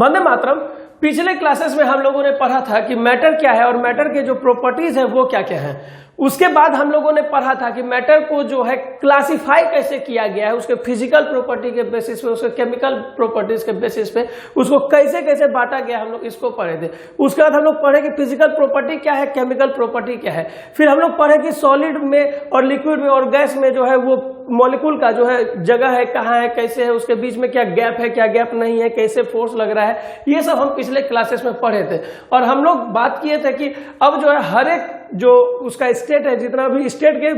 वंदे मातरम। पिछले क्लासेस में हम लोगों ने पढ़ा था कि मैटर क्या है और मैटर के जो प्रॉपर्टीज है वो क्या क्या है। उसके बाद हम लोगों ने पढ़ा था कि मैटर को जो है क्लासिफाई कैसे किया गया है, उसके फिजिकल प्रॉपर्टी के बेसिस पे, उसके केमिकल प्रॉपर्टीज के बेसिस पे उसको कैसे कैसे बांटा गया, हम लोग इसको पढ़े थे। उसके बाद हम लोग पढ़े कि फिजिकल प्रॉपर्टी क्या है, केमिकल प्रॉपर्टी क्या है। फिर हम लोग पढ़े कि सॉलिड में और लिक्विड में और गैस में जो है वो मॉलिक्यूल का जो है जगह है, कहाँ है, कैसे है, उसके बीच में क्या गैप है, क्या गैप नहीं है, कैसे फोर्स लग रहा है, ये सब हम पिछले क्लासेस में पढ़े थे। और हम लोग बात किए थे कि अब जो है हर एक जो उसका स्टेट है, जितना भी स्टेट के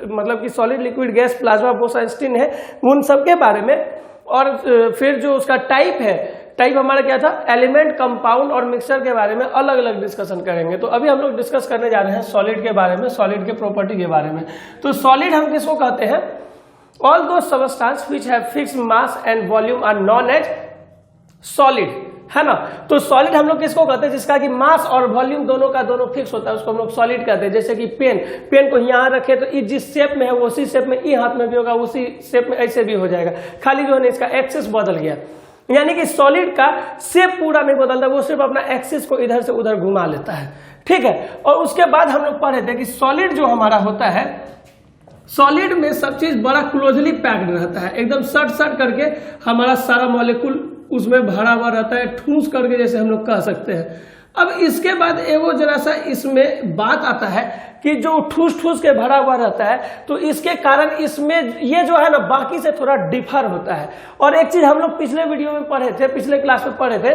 मतलब कि सॉलिड, लिक्विड, गैस, प्लाज्मा, बोसाइंस्टीन है, उन सब के बारे में। और फिर जो उसका टाइप है, टाइप हमारा क्या था, एलिमेंट, कंपाउंड और मिक्सचर के बारे में अलग अलग डिस्कशन करेंगे। तो अभी हम लोग डिस्कस करने जा रहे हैं सॉलिड के बारे में, सॉलिड के प्रॉपर्टी के बारे में। तो सॉलिड हम किसको कहते हैं, all those substances which have fixed mass and volume are known as solid, है ना। तो सॉलिड हम लोग किसको कहते हैं, जिसका कि मास और वॉल्यूम दोनों का दोनों फिक्स होता है, उसको हम लोग सॉलिड कहते हैं। जैसे कि पेन को यहाँ रखे तो जिस शेप में है वो उसी शेप में ई हाथ में भी होगा, उसी शेप में ऐसे भी हो जाएगा, खाली जो है इसका एक्सिस बदल गया। यानी कि सॉलिड का शेप पूरा नहीं बदलता, वो सिर्फ अपना एक्सिस को इधर से उधर घुमा लेता है, ठीक है। और उसके बाद हम लोग पढ़े थे कि सॉलिड जो हमारा होता है, सॉलिड में सब चीज बड़ा क्लोजली पैक्ड रहता है, एकदम सट करके हमारा सारा मॉलिक्यूल उसमें भरा हुआ रहता है, ठूस करके जैसे हम लोग कह सकते हैं। अब इसके बाद एगो जरा सा इसमें बात आता है कि जो ठूस के भरा हुआ रहता है, तो इसके कारण इसमें ये जो है ना बाकी से थोड़ा डिफर होता है। और एक चीज हम लोग पिछले वीडियो में पढ़े थे, पिछले क्लास में पढ़े थे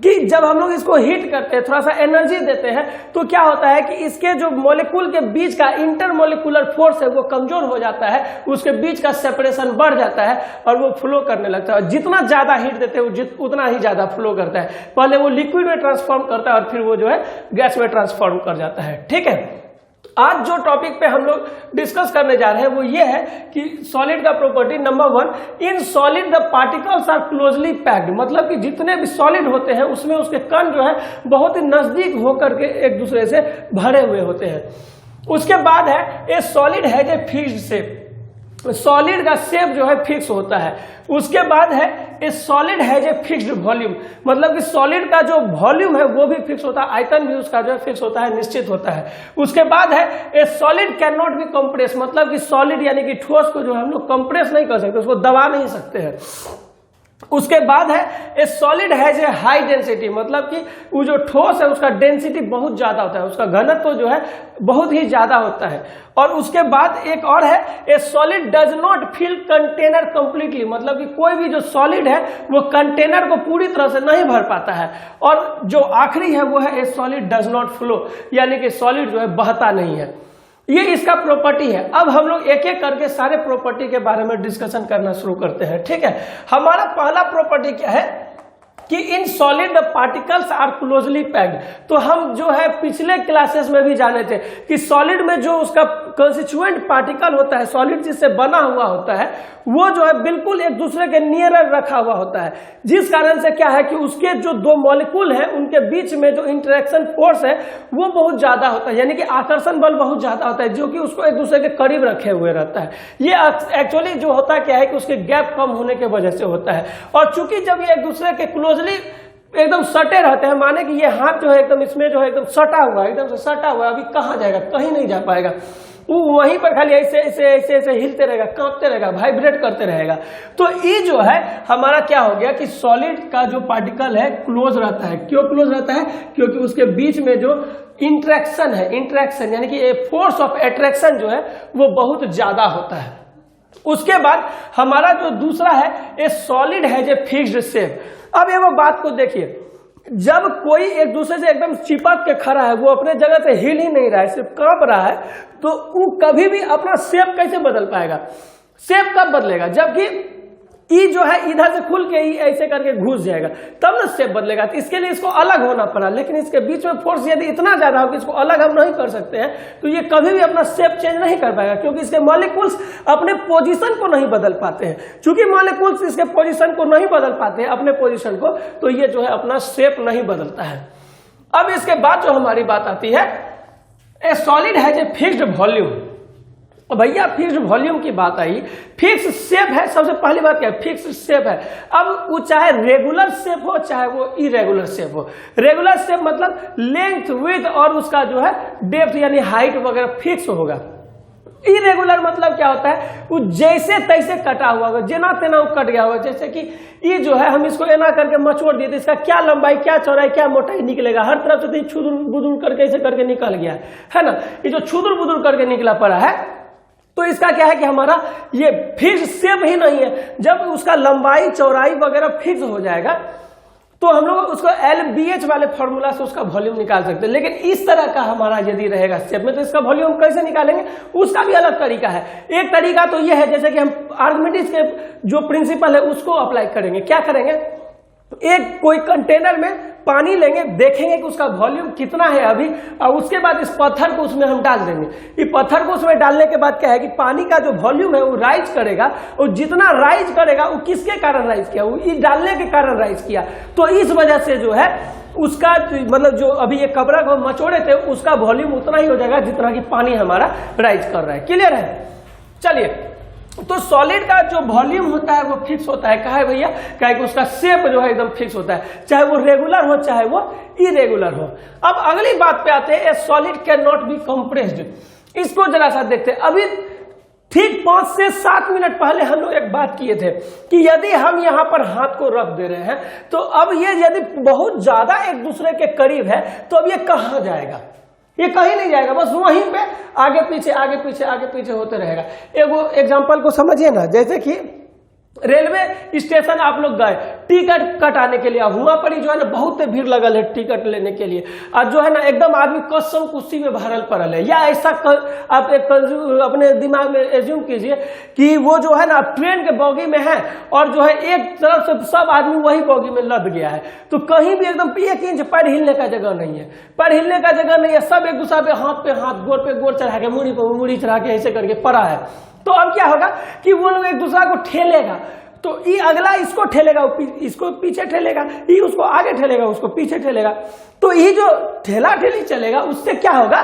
कि जब हम लोग इसको हीट करते हैं, थोड़ा सा एनर्जी देते हैं, तो क्या होता है कि इसके जो मॉलिक्यूल के बीच का इंटरमॉलिक्यूलर फोर्स है वो कमजोर हो जाता है, उसके बीच का सेपरेशन बढ़ जाता है और वो फ्लो करने लगता है। जितना ज्यादा हीट देते हैं उतना ही ज्यादा फ्लो करता है। पहले वो लिक्विड में ट्रांसफॉर्म करता है और फिर वो जो है गैस में ट्रांसफॉर्म कर जाता है, ठीक है। आज जो टॉपिक पे हम लोग डिस्कस करने जा रहे हैं वो ये है कि सॉलिड का property number 1, in solid the particles are closely packed. मतलब कि जितने भी सॉलिड होते हैं उसमें उसके कण जो है बहुत ही नजदीक होकर के एक दूसरे से भरे हुए होते हैं। उसके बाद है a solid has a fixed shape, solid का शेप जो है फिक्स होता है। उसके बाद है a solid has a fixed volume, मतलब कि सॉलिड का जो वॉल्यूम है वो भी फिक्स होता है, आयतन भी उसका जो है फिक्स होता है, निश्चित होता है। उसके बाद है a solid can not be compress, मतलब कि सॉलिड यानी कि ठोस को जो है हम लोग कंप्रेस नहीं कर सकते, उसको दबा नहीं सकते हैं। उसके बाद है a solid has a high density, मतलब कि वो जो ठोस है उसका डेंसिटी बहुत ज्यादा होता है, उसका घनत्व जो है बहुत ही ज्यादा होता है। और उसके बाद एक और है a solid does not fill container completely, मतलब कि कोई भी जो सॉलिड है वो कंटेनर को पूरी तरह से नहीं भर पाता है। और जो आखिरी है वो है a solid does not flow, यानी कि सॉलिड जो है बहता नहीं है। ये इसका प्रॉपर्टी है। अब हम लोग एक एक करके सारे प्रॉपर्टी के बारे में डिस्कशन करना शुरू करते हैं, ठीक है। हमारा पहला प्रॉपर्टी क्या है कि in solid the particles are closely packed. तो हम जो है पिछले क्लासेस में भी जाने थे कि सॉलिड में जो उसका कंस्टिट्यूएंट पार्टिकल होता है, सॉलिड जिससे बना हुआ होता है, वो जो है बिल्कुल एक दूसरे के नियरर रखा हुआ होता है, जिस कारण से क्या है कि उसके जो दो मॉलिक्यूल हैं उनके बीच में जो इंटरेक्शन फोर्स है वो बहुत ज्यादा होता है, यानी कि आकर्षण बल बहुत ज्यादा होता है, जो कि उसको एक दूसरे के करीब रखे हुए रहता है। ये एक्चुअली जो होता क्या है कि उसके गैप कम होने की वजह से होता है। और चूंकि जब ये एक दूसरे के क्लोजली एकदम सटे रहते हैं, माने कि ये हाथ जो है एकदम इसमें जो है एकदम सटा हुआ है, एकदम से सटा हुआ है, अभी कहाँ जाएगा, कहीं नहीं जा पाएगा, वो वहीं पर खाली ऐसे ऐसे ऐसे ऐसे हिलते रहेगा, कांपते रहेगा, वाइब्रेट करते रहेगा। तो ये जो है हमारा क्या हो गया कि सॉलिड का जो पार्टिकल है क्लोज रहता है। क्यों क्लोज रहता है? क्योंकि उसके बीच में जो इंटरेक्शन है, इंटरेक्शन यानी कि फोर्स ऑफ अट्रैक्शन जो है वो बहुत ज्यादा होता है। उसके बाद हमारा जो दूसरा है a solid has a fixed shape. अब ये वो बात को देखिए, जब कोई एक दूसरे से एकदम चिपक के खड़ा है, वो अपने जगह से हिल ही नहीं रहा है, सिर्फ कांप रहा है, तो वो कभी भी अपना शेप कैसे बदल पाएगा? शेप कब बदलेगा? जबकि ई जो है इधर से खुल के ही ऐसे करके घुस जाएगा, तब ना शेप बदलेगा। तो इसके लिए इसको अलग होना पड़ा, लेकिन इसके बीच में फोर्स यदि इतना ज्यादा हो कि इसको अलग हम नहीं कर सकते हैं, तो ये कभी भी अपना शेप चेंज नहीं कर पाएगा, क्योंकि इसके मॉलिक्यूल्स अपने पोजीशन को नहीं बदल पाते हैं। चूंकि मॉलिक्यूल्स इसके पोजीशन को नहीं बदल पाते हैं, अपने पोजीशन को, तो ये जो है अपना शेप नहीं बदलता है। अब इसके बाद जो हमारी बात आती है a solid has a fixed volume. भैया फिक्स वॉल्यूम की बात आई, फिक्स शेप है। सबसे पहली बात क्या है, फिक्स शेप है। अब वो चाहे रेगुलर शेप हो चाहे वो इरेगुलर शेप हो। रेगुलर शेप मतलब लेंथ, विड्थ और उसका जो है डेप्थ यानी हाइट वगैरह फिक्स होगा। इरेगुलर मतलब क्या होता है, वो जैसे तैसे कटा हुआ होगा, जेना तेना वो कट गया होगा। जैसे कि ये जो है हम इसको एना करके मचोड़ दिए तो इसका क्या लंबाई, क्या चौड़ाई, क्या मोटाई निकलेगा, हर तरफ से छुदुर बुदुर करके ऐसे करके निकल गया है ना। ये जो छुदुर बुदुर करके निकला पड़ा है तो इसका क्या है कि हमारा ये फिक्स शेप ही नहीं है। जब उसका लंबाई चौड़ाई वगैरह फिक्स हो जाएगा तो हम लोग उसको LBH वाले फॉर्मूला से उसका वॉल्यूम निकाल सकते हैं। लेकिन इस तरह का हमारा यदि रहेगा शेप में तो इसका वॉल्यूम कैसे निकालेंगे, उसका भी अलग तरीका है। एक तरीका तो यह है जैसे कि हम आर्किमिडीज के जो प्रिंसिपल है उसको अप्लाई करेंगे। क्या करेंगे, एक कोई कंटेनर में पानी लेंगे, देखेंगे कि उसका वॉल्यूम कितना है अभी, और उसके बाद इस पत्थर को उसमें हम डाल देंगे। ये पत्थर को उसमें डालने के बाद क्या है कि पानी का जो वॉल्यूम है वो राइज करेगा, और जितना राइज करेगा वो किसके कारण राइज किया, वो ये डालने के कारण राइज किया। तो इस वजह से जो है उसका मतलब जो अभी ये कपड़ा को मचोड़े थे उसका वॉल्यूम उतना ही हो जाएगा जितना कि पानी हमारा राइज कर रहा है। क्लियर है। चलिए, तो सॉलिड का जो वॉल्यूम होता है वो फिक्स होता है। कहा है भैया, कहा है कि उसका शेप जो है एकदम फिक्स होता है, चाहे वो रेगुलर हो चाहे वो इरेगुलर हो। अब अगली बात पे आते हैं, ए solid can not be compressed. इसको जरा सा देखते हैं। अभी ठीक 5 से 7 मिनट पहले हम लोग एक बात किए थे कि यदि हम यहाँ पर हाथ को रख दे रहे हैं तो अब ये यदि बहुत ज्यादा एक दूसरे के करीब है तो अब ये कहाँ जाएगा, ये कहीं नहीं जाएगा, बस वहीं पे आगे पीछे आगे पीछे आगे पीछे होते रहेगा। एगो एग्जांपल को समझिए ना, जैसे कि रेलवे स्टेशन आप लोग गए टिकट कटाने के लिए, हुआ पड़ी जो है ना बहुत भीड़ लगल है टिकट लेने के लिए, और जो है ना एकदम आदमी कसम कुर्सी में भरल पड़ल है। या ऐसा आप एक अपने दिमाग में एज्यूम कीजिए कि वो जो है ना ट्रेन के बॉगी में है और जो है एक तरफ से सब आदमी वही बॉगी में लद गया है, तो कहीं भी एकदम 1 इंच पैर हिलने का जगह नहीं है, पैर हिलने का जगह नहीं है। सब एक दूसरे पे हाथ गोर पे गोर चढ़ा के मुड़ी पे मुड़ी चढ़ा के ऐसे करके पड़ा है। तो अब क्या होगा कि वो लोग एक दूसरा को ठेलेगा, तो ये अगला इसको ठेलेगा, इसको पीछे ठेलेगा, ये उसको आगे ठेलेगा, उसको पीछे ठेलेगा। तो ये जो ठेला ठेली चलेगा उससे क्या होगा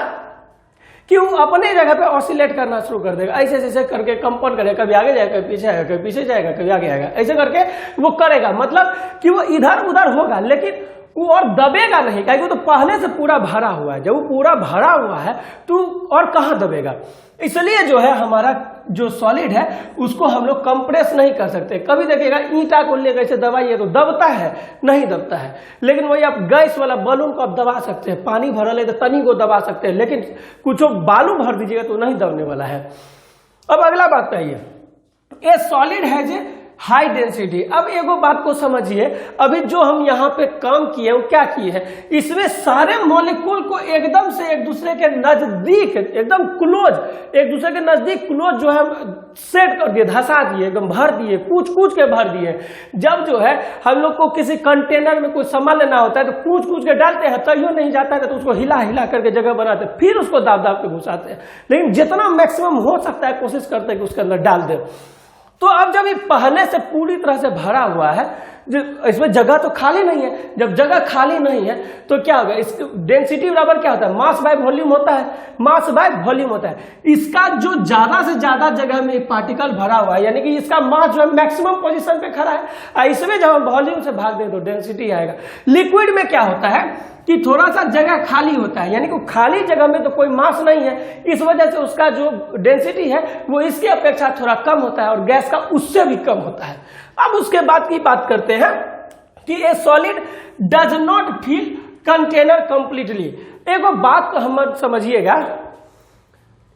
कि वो अपने जगह पे ऑसिलेट करना शुरू कर देगा, ऐसे ऐसे करके कंपन करेगा, कभी आगे जाएगा, कभी पीछे आएगा, कभी पीछे जाएगा, कभी आगे आएगा, ऐसे करके वो करेगा। मतलब कि वो इधर उधर होगा लेकिन वो और दबेगा नहीं, क्योंकि वो तो पहले से पूरा भरा हुआ है। जब वो पूरा भरा हुआ है तो और कहाँ दबेगा। इसलिए जो है हमारा जो सॉलिड है उसको हम लोग कंप्रेस नहीं कर सकते। कभी देखिएगा ईंटा को लेकर ऐसे दबाइए तो दबता है, नहीं दबता है। लेकिन वही आप गैस वाला बलून को आप दबा सकते हैं, पानी भरल है तो तनी को दबा सकते हैं, लेकिन कुछ बालू भर दीजिएगा तो नहीं दबने वाला है। अब अगला बात कहिए, ये सॉलिड है जो हाई डेंसिटी। अब एगो बात को समझिए, अभी जो हम यहाँ पे काम किए वो क्या किए हैं, इसमें सारे मॉलिक्यूल को एकदम से एक दूसरे के नजदीक एकदम क्लोज, एक दूसरे के नजदीक क्लोज जो है सेट कर दिए, धसा दिए, एकदम भर दिए, कूच कूच के भर दिए। जब जो है हम लोग को किसी कंटेनर में कोई सामान लेना होता है तो कूच कूच के डालते हैं, तैयो नहीं जाता है तो उसको हिला हिला करके जगह बनाते हैं, फिर उसको दाब दाब के घुसाते हैं। लेकिन जितना मैक्सिमम हो सकता है कोशिश करते हैं कि उसके अंदर डाल दे। तो अब जब ये पहले से पूरी तरह से भरा हुआ है, इसमें जगह तो खाली नहीं है, जब जगह खाली नहीं है तो क्या होगा, इसकी डेंसिटी बराबर क्या होता है, मास बाय वॉल्यूम होता है, मास बाय वॉल्यूम होता है। इसका जो ज्यादा से ज्यादा जगह में पार्टिकल भरा हुआ है यानी कि इसका मास जो है मैक्सिमम पोजीशन पे खड़ा है, इसमें जब हम वॉल्यूम से भाग दें तो डेंसिटी आएगा। लिक्विड में क्या होता है कि थोड़ा सा जगह खाली होता है, यानी कि खाली जगह में तो कोई मास नहीं है, इस वजह से उसका जो डेंसिटी है वो इसकी अपेक्षा थोड़ा कम होता है और गैस का उससे भी कम होता है। अब उसके बाद की बात करते हैं कि a solid does not fill container completely. एगो बात तो हम समझिएगा,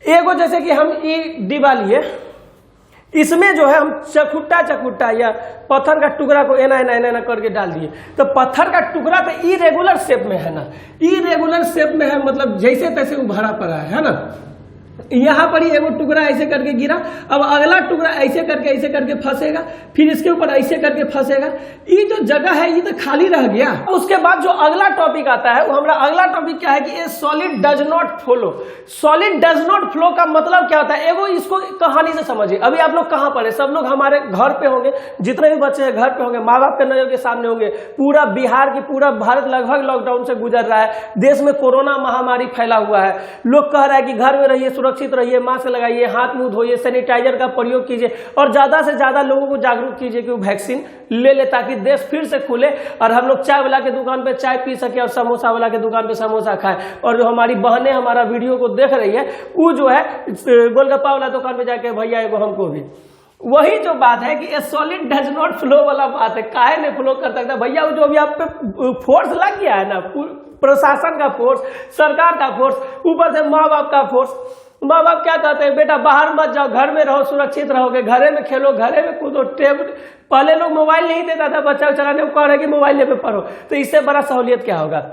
एगो जैसे कि हम ये डिब्बा लिए, इसमें जो है हम चकुट्टा या पत्थर का टुकड़ा को एना एना एना करके डाल दिए, तो पत्थर का टुकड़ा तो इरेगुलर शेप में है ना, इरेगुलर शेप में है, मतलब जैसे तैसे वो भरा पड़ा है ना। यहाँ पर ही एगो टुकड़ा ऐसे करके गिरा, अब अगला टुकड़ा ऐसे करके फंसेगा, फिर इसके ऊपर ऐसे करके फंसेगा। ये जो जगह है ये तो खाली रह गया। उसके बाद जो अगला टॉपिक आता है वो हमारा अगला टॉपिक क्या है कि ये solid does not flow. Solid does not flow का मतलब क्या होता है, एगो इसको कहानी से समझिए। अभी आप लोग कहाँ पर है, सब लोग हमारे घर पे होंगे, जितने भी बच्चे हैं घर पे होंगे, माँ बाप के नजर के सामने होंगे। पूरा बिहार की पूरा भारत लगभग लॉकडाउन से गुजर रहा है, देश में कोरोना महामारी फैला हुआ है, लोग कह रहा है कि घर में रहिए सुरक्षित रहिए, मास्क लगाइए, हाथ मुंह धोइए, सैनिटाइजर का प्रयोग कीजिए और ज्यादा से ज्यादा लोगों को जागरूक कीजिए कि वो वैक्सीन ले ले, ताकि देश फिर से खुले और हम लोग चाय वाला के दुकान पे चाय पी सके और समोसा वाला के दुकान पे समोसा खाए। और जो हमारी बहनें हमारा वीडियो को देख रही है वो जो है गोलगप्पा वाला दुकान पे जाके भैया एगो हमको भी, वही जो बात है कि सॉलिड डज नॉट फ्लो वाला बात है, काहे नहीं फ्लो कर सकता भैया? वो जो अभी आप पे फोर्स लग गया है ना, प्रशासन का फोर्स, सरकार का फोर्स, ऊपर से माँ बाप का फोर्स। माँ बाप क्या कहते हैं, बेटा बाहर मत जाओ, घर में रहो, सुरक्षित रहोगे, घरे में खेलो, घरे में कूदो। पहले लोग मोबाइल नहीं देता था बच्चा को चलाने को, कह रहे कि मोबाइल पे पढ़ो, तो इससे बड़ा सहूलियत क्या होगा?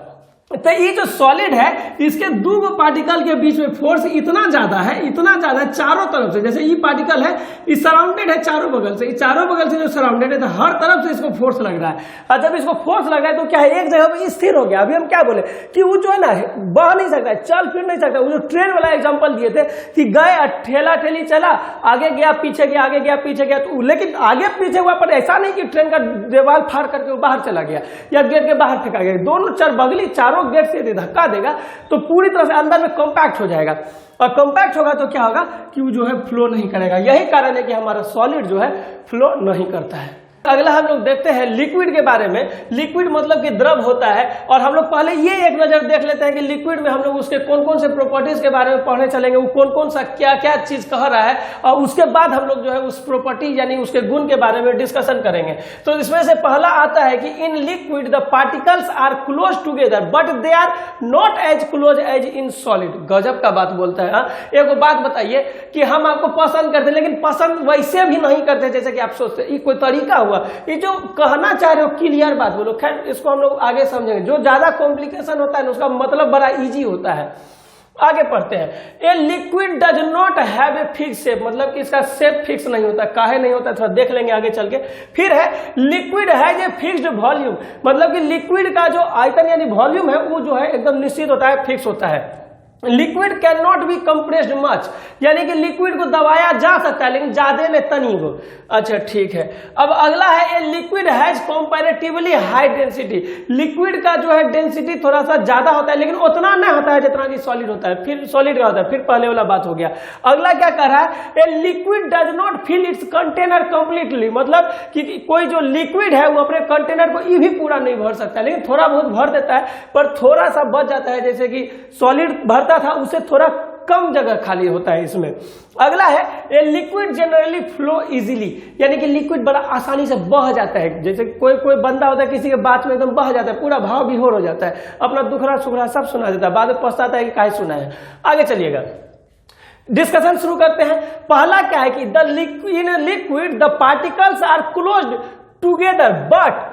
तो ये जो सॉलिड है इसके दो पार्टिकल के बीच में फोर्स इतना ज्यादा है, इतना ज्यादा है चारों तरफ से। जैसे ये पार्टिकल है, ये सराउंडेड है चारों बगल से, ये चारों बगल से जो सराउंडेड है तो हर तरफ से इसको फोर्स लग रहा है। और जब इसको फोर्स लग रहा है तो क्या है, एक जगह पे स्थिर हो गया। अभी हम क्या बोले कि वो जो है ना बह नहीं सकता, चल फिर नहीं सकता। वो जो ट्रेन वाला एग्जाम्पल दिए थे कि गए ठेला ठेली चला, आगे गया पीछे गया, आगे गया पीछे गया, तो लेकिन आगे पीछे हुआ पर ऐसा नहीं कि ट्रेन का दीवार फाड़ करके वो बाहर चला गया या गेट के बाहर फेंका गया। दोनों बगली चारों गेट से यदि धक्का देगा तो पूरी तरह से अंदर में कॉम्पैक्ट हो जाएगा, और कॉम्पैक्ट होगा तो क्या होगा कि वो जो है फ्लो नहीं करेगा। यही कारण है कि हमारा सॉलिड जो है फ्लो नहीं करता है। अगला हम लोग देखते हैं लिक्विड के बारे में। लिक्विड मतलब कि द्रव होता है, और हम लोग पहले ये एक नजर देख लेते हैं कि लिक्विड में हम लोग उसके कौन कौन से प्रॉपर्टीज के बारे में पढ़ने चलेंगे, वो कौन कौन सा क्या क्या चीज कह रहा है, और उसके बाद हम लोग जो है उस प्रॉपर्टी यानी उसके गुण के बारे में डिस्कशन करेंगे। तो इसमें से पहला आता है कि in liquid the particles are close together but they are not as close as in solid. गजब का बात बोलता है। एक बात बताइए कि हम आपको पसंद करते लेकिन पसंद वैसे भी नहीं करते जैसे कि आप सोचते। ये कोई तरीका हुआ? ये जो कहना चाह रहे हो क्लियर बात बोलो। खैर इसको हम लोग आगे समझेंगे। जो ज्यादा कॉम्प्लिकेशन होता है ना उसका मतलब बड़ा इजी होता है। आगे पढ़ते हैं। A liquid does not have a fix shape, मतलब कि इसका शेप फिक्स नहीं होता। काहे नहीं होता थोड़ा देख लेंगे आगे चल के। फिर है liquid has a fixed volume, मतलब कि लिक्विड का जो आयतन यानी वॉल्यूम है वो जो है एकदम निश्चित होता है, फिक्स होता है। Liquid can not be compressed much, यानी कि लिक्विड को दबाया जा सकता है लेकिन ज्यादा में तनी को। अच्छा ठीक है। अब अगला है a liquid has comparatively high density. Liquid का जो है डेंसिटी थोड़ा सा ज्यादा होता है लेकिन उतना नहीं होता है जितना कि सॉलिड होता है। फिर सॉलिड का होता है, फिर पहले वाला बात हो गया। अगला क्या कह रहा है, a liquid does not fill it's container completely, मतलब कि कोई जो लिक्विड है वो अपने कंटेनर को ये भी पूरा नहीं भर सकता, लेकिन थोड़ा बहुत भर देता है, पर थोड़ा सा बच जाता है। जैसे कि सॉलिड भरता था उससे थोड़ा कम जगह खाली होता है इसमें। अगला है a liquid generally flow easily, यानी कि लिक्विड बड़ा आसानी से बह जाता है। जैसे कोई कोई बंदा होता है किसी के बात में एकदम बह जाता है, पूरा भाव विभोर हो जाता है, अपना दुखड़ा सुखड़ा सब सुना देता है, बाद में पछताता है कि काहे सुना है। आगे चलिएगा, डिस्कशन शुरू करते हैं। पहला क्या है कि in liquid the particles are closed together but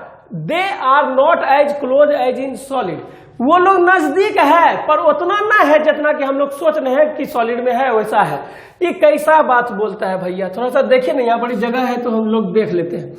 they are not as close as in solid. वो लोग नजदीक है पर उतना ना है जितना कि हम लोग सोच रहे हैं कि सॉलिड में है वैसा है। ये कैसा बात बोलता है भैया? थोड़ा सा देखिए ना, यहाँ बड़ी जगह है तो हम लोग देख लेते हैं।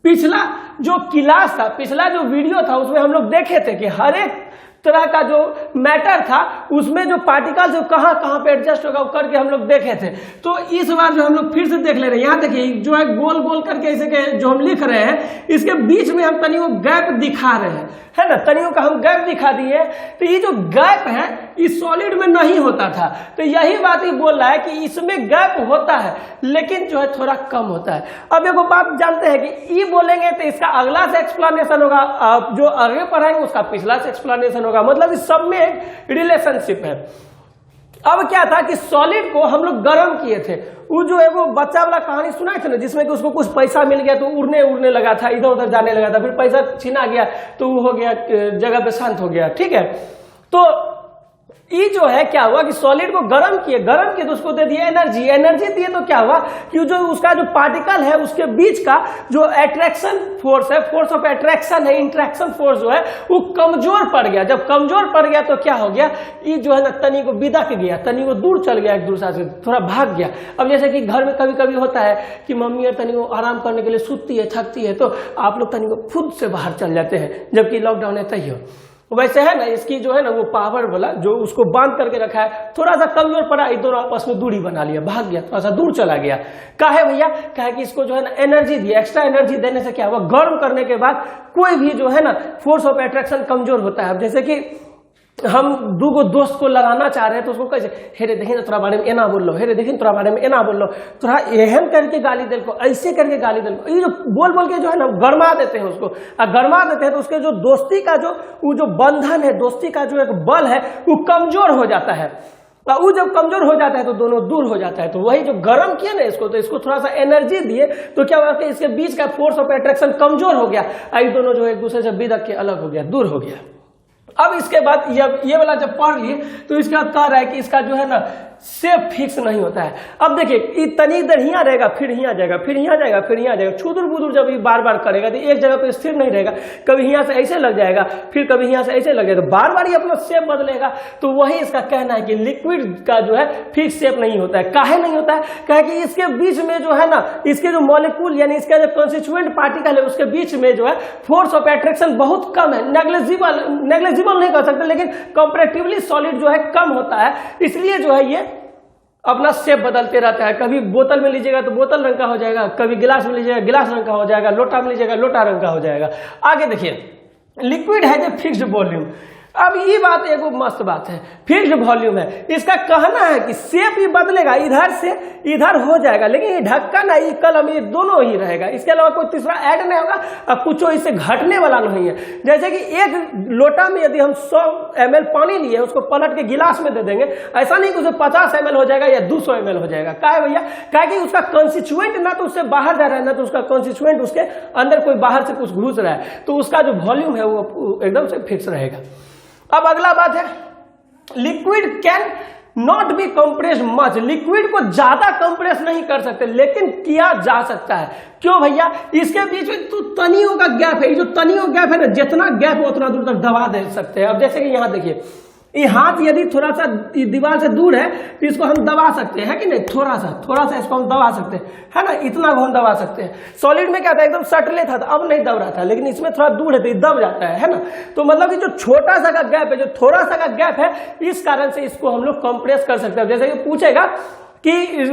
पिछला जो क्लास था, पिछला जो वीडियो था उसमें हम लोग देखे थे कि हर एक तरह का जो मैटर था उसमें जो पार्टिकल जो कहाँ कहाँ पे एडजस्ट होगा वो करके हम लोग देखे थे। तो इस बार जो हम लोग फिर से देख ले रहे हैं, यहाँ देखिए जो है गोल गोल करके ऐसे के जो हम लिख रहे हैं इसके बीच में हम तनियों गैप दिखा रहे हैं, है ना, तनियों का हम गैप दिखा दिए। तो ये जो गैप है इस सॉलिड में नहीं होता था, तो यही बात ही बोल रहा है कि इसमें गैप होता है लेकिन जो है थोड़ा कम होता है। अब एक बात जानते हैं कि ये बोलेंगे तो इसका अगला से एक्सप्लेनेशन होगा, जो आगे पढ़ाएंगे उसका पिछला से एक्सप्लेनेशन होगा, मतलब इस सब में एक रिलेशनशिप है। अब क्या था कि सॉलिड को हम लोग गर्म किए थे। वो जो है वो बच्चा वाला कहानी सुना थे ना, जिसमें कि उसको कुछ पैसा मिल गया तो उड़ने लगा था, इधर उधर जाने लगा था, फिर पैसा छीना गया तो वो हो गया जगह पे शांत हो गया। ठीक है, तो ये जो है क्या हुआ कि सॉलिड को गर्म किए तो उसको दे दिए एनर्जी दिए तो क्या हुआ कि जो उसका जो पार्टिकल है उसके बीच का जो अट्रैक्शन फोर्स है, फोर्स ऑफ अट्रैक्शन है, इंट्रैक्शन फोर्स जो है वो कमजोर पड़ गया। जब कमजोर पड़ गया तो क्या हो गया, ये जो है ना तनी को बिदक गया, तनी को दूर चल गया, एक दूसरे से थोड़ा भाग गया। अब जैसे कि घर में कभी कभी होता है कि मम्मी और तनी को आराम करने के लिए सूतती है, थकती है, तो आप लोग तनी को खुद से बाहर चल जाते हैं, जबकि लॉकडाउन है तैयो वैसे है ना। इसकी जो है ना वो पावर वाला जो उसको बांध करके रखा है, थोड़ा सा कमजोर पड़ा, ये दोनों आपस में दूरी बना लिया, भाग गया, थोड़ा सा दूर चला गया। काहे भैया? काहे कि इसको जो है ना एनर्जी दिया। एक्स्ट्रा एनर्जी देने से क्या हुआ, गर्म करने के बाद कोई भी जो है ना फोर्स ऑफ अट्रैक्शन कमजोर होता है। अब जैसे कि हम दूगो दोस्त को लड़ाना चाह रहे हैं तो उसको कैसे, हेरे देखी ना तोरा बारे में एना बोल लो, हेरे देखी तोरा बारे में एना बोल लो, तोरा एहन करके गाली दिल को, ऐसे करके गाली दिल को, ये जो बोल बोल के जो है ना गरमा देते हैं उसको, और गरमा देते हैं तो उसके जो दोस्ती का वो जो बंधन है, दोस्ती का जो एक बल है वो कमजोर हो जाता है। वो जब कमजोर हो जाता है तो दोनों दूर हो जाता है। तो वही जो गर्म किया ना इसको, तो इसको थोड़ा सा एनर्जी दिए तो क्या हुआ कि इसके बीच का फोर्स ऑफ अट्रैक्शन कमजोर हो गया, ये दोनों जो एक दूसरे से बिदक के अलग हो गया, दूर हो गया। अब इसके बाद ये वाला जब पढ़ लिए तो इसके बाद कह रहा है कि इसका जो है ना सेफ फिक्स नहीं होता है। अब देखिए तनी इधर हियाँ रहेगा, फिर हियाँ जाएगा, फिर हियाँ जाएगा, फिर हियाँ जाएगा, छुदुर बुदुर जब ये बार बार करेगा तो एक जगह पे स्थिर नहीं रहेगा, कभी हियाँ से ऐसे लग जाएगा, फिर कभी हियाँ से ऐसे लग जाएगा, तो बार बार ये अपना शेप बदलेगा। तो वही इसका कहना है कि लिक्विड का जो है फिक्स शेप नहीं होता है। काहे नहीं होता है? कहे कि इसके बीच में जो है ना, इसके जो मॉलिक्यूल यानी इसका जो कॉन्स्टिट्यूएंट पार्टिकल है उसके बीच में जो है फोर्स ऑफ अट्रैक्शन बहुत कम है, नेग्लिजिबल नहीं कर सकते, लेकिन कंपैरेटिवली सॉलिड जो है कम होता है, इसलिए जो है ये अपना शेप बदलते रहता है। कभी बोतल में लीजिएगा तो बोतल रंग का हो जाएगा, कभी गिलास में लीजिएगा गिलास रंग का हो जाएगा, लोटा में लीजिएगा लोटा रंग का हो जाएगा। आगे देखिए, लिक्विड है जो फिक्स्ड वॉल्यूम। अब ये बात एगो मस्त बात है, फिक्स्ड वॉल्यूम है, इसका कहना है कि शेप ही बदलेगा, इधर से इधर हो जाएगा, लेकिन ये ढक्कन है, ये कलम, ये दोनों ही रहेगा, इसके अलावा कोई तीसरा ऐड नहीं होगा और कुछ इससे घटने वाला नहीं है। जैसे कि एक लोटा में यदि हम 100 ml पानी लिए उसको पलट के गिलास में दे देंगे, ऐसा नहीं कि उसे 50 ml हो जाएगा या 200 ml हो जाएगा। क्या है भैया? क्या कि उसका कॉन्स्टिट्यूएंट ना तो उससे बाहर जा रहा है, ना तो उसका कॉन्स्टिट्यूएंट उसके अंदर कोई बाहर से कुछ घुस रहा है, तो उसका जो वॉल्यूम है वो एकदम से फिक्स रहेगा। अब अगला बात है, liquid can not be compressed much. Liquid को ज्यादा कंप्रेस नहीं कर सकते, लेकिन किया जा सकता है। क्यों भैया? इसके बीच में तो तनियों का गैप है, ये जो तनियों गैप है ना, जितना गैप है उतना दूर तक दबा दे सकते हैं। अब जैसे कि यहां देखिए, ये हाथ यदि थोड़ा सा दीवार से दूर है तो इसको हम दबा सकते हैं कि नहीं, थोड़ा सा इसको हम दबा सकते हैं, है ना, इतना हम दबा सकते हैं। सॉलिड में क्या था, एकदम सटले था, अब नहीं दब रहा था, लेकिन इसमें थोड़ा दूर है तो ये दब जाता है ना। तो मतलब कि जो छोटा सा का गैप है, जो थोड़ा सा का गैप है, इस कारण से इसको हम लोग कंप्रेस कर सकते हैं। जैसे कि पूछेगा कि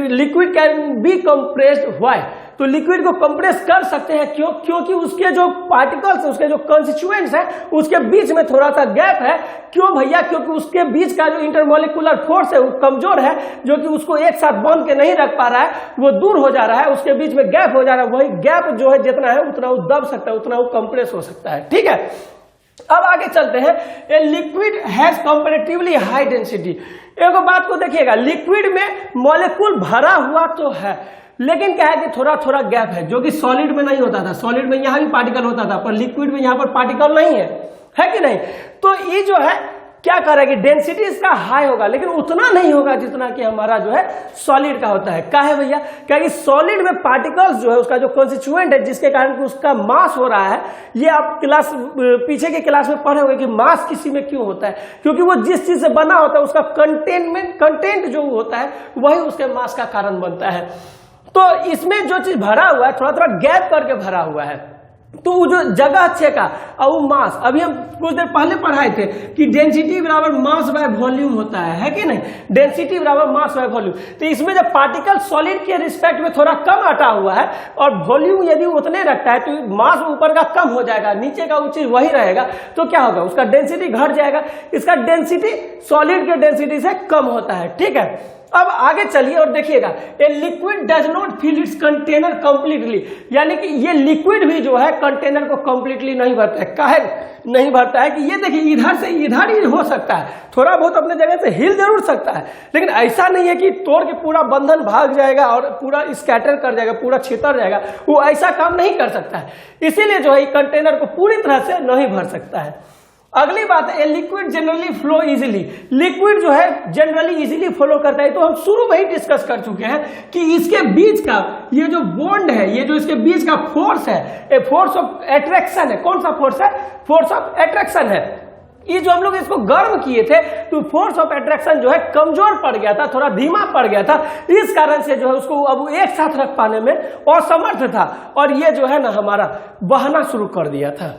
liquid can be compressed why, तो लिक्विड को कंप्रेस कर सकते हैं क्यों? क्योंकि उसके जो पार्टिकल्स है, उसके जो कंस्टिट्यूएंट्स है, उसके बीच में थोड़ा सा गैप है। क्यों भैया? क्योंकि उसके बीच का जो इंटरमोलिकुलर फोर्स है वो कमजोर है, जो कि उसको एक साथ बांध के नहीं रख पा रहा है, वो दूर हो जा रहा है, उसके बीच में गैप हो जा रहा है। वही गैप जो है जितना है उतना वो दब सकता है, उतना वो कंप्रेस हो सकता है। ठीक है, अब आगे चलते हैं। A liquid has comparatively high density. एक बात को देखिएगा, लिक्विड में मॉलिक्यूल भरा हुआ तो है, लेकिन क्या है कि थोड़ा थोड़ा गैप है, जो कि सॉलिड में नहीं होता था। सॉलिड में यहां भी पार्टिकल होता था, पर लिक्विड में यहां पर पार्टिकल नहीं है कि नहीं? तो ये जो है क्या कर रहा है कि डेंसिटी इसका हाई होगा, लेकिन उतना नहीं होगा जितना कि हमारा जो है सॉलिड का होता है। क्या है भैया? क्या कि सॉलिड में पार्टिकल्स जो है, उसका जो कॉन्स्टिट्यूएंट है, जिसके कारण कि उसका मास हो रहा है, ये आप पीछे के क्लास में पढ़े होंगे कि मास किसी में क्यों होता है, क्योंकि वो जिस चीज से बना होता है उसका कंटेंट जो होता है वही उसके मास का कारण बनता है। तो इसमें जो चीज भरा हुआ है, थोड़ा थोड़ा गैप करके भरा हुआ है, तो वो जो जगह चेका और वो मास, अभी हम कुछ देर पहले पढ़ाए थे कि डेंसिटी बराबर मास बाय वॉल्यूम होता है कि नहीं? डेंसिटी बराबर मास बाय वॉल्यूम। तो इसमें जब पार्टिकल सॉलिड के रिस्पेक्ट में थोड़ा कम हटा हुआ है और वॉल्यूम यदि उतने रखता है, तो मास ऊपर का कम हो जाएगा, नीचे का वो चीज वही रहेगा, तो क्या होगा? उसका डेंसिटी घट जाएगा। इसका डेंसिटी सॉलिड के डेंसिटी से कम होता है। ठीक है, अब आगे चलिए और देखिएगा, a liquid does not fill it's container completely, यानी कि ये लिक्विड भी जो है कंटेनर को कंप्लीटली नहीं भरता है। काहे नहीं भरता है? कि ये देखिए, इधर से इधर ही हो सकता है, थोड़ा बहुत अपने जगह से हिल जरूर सकता है, लेकिन ऐसा नहीं है कि तोड़ के पूरा बंधन भाग जाएगा और पूरा स्कैटर कर जाएगा, पूरा छितर जाएगा। वो ऐसा काम नहीं कर सकता है, इसीलिए जो है कंटेनर को पूरी तरह से नहीं भर सकता है। अगली बात है, liquid generally flow easily. Liquid जो है जनरली इजीली फ्लो करता है। तो हम शुरू में ही डिस्कस कर चुके हैं कि इसके बीच का ये जो बॉन्ड है, ये जो इसके बीच का फोर्स है, ए फोर्स ऑफ अट्रैक्शन है। कौन सा फोर्स है? फोर्स ऑफ अट्रैक्शन है। ये जो हम लोग इसको गर्म किए थे, तो फोर्स ऑफ अट्रैक्शन जो है कमजोर पड़ गया था, थोड़ा धीमा पड़ गया था, इस कारण से जो है उसको अब एक साथ रख पाने में असमर्थ था, और ये जो है ना हमारा बहना शुरू कर दिया था।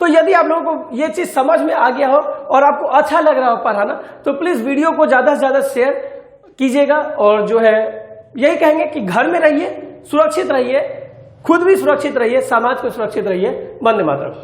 तो यदि आप लोगों को ये चीज समझ में आ गया हो और आपको अच्छा लग रहा हो पढ़ाना, तो प्लीज वीडियो को ज्यादा से ज्यादा शेयर कीजिएगा। और जो है यही कहेंगे कि घर में रहिए, सुरक्षित रहिए, खुद भी सुरक्षित रहिए, समाज को सुरक्षित रहिए। वंदे मातरम।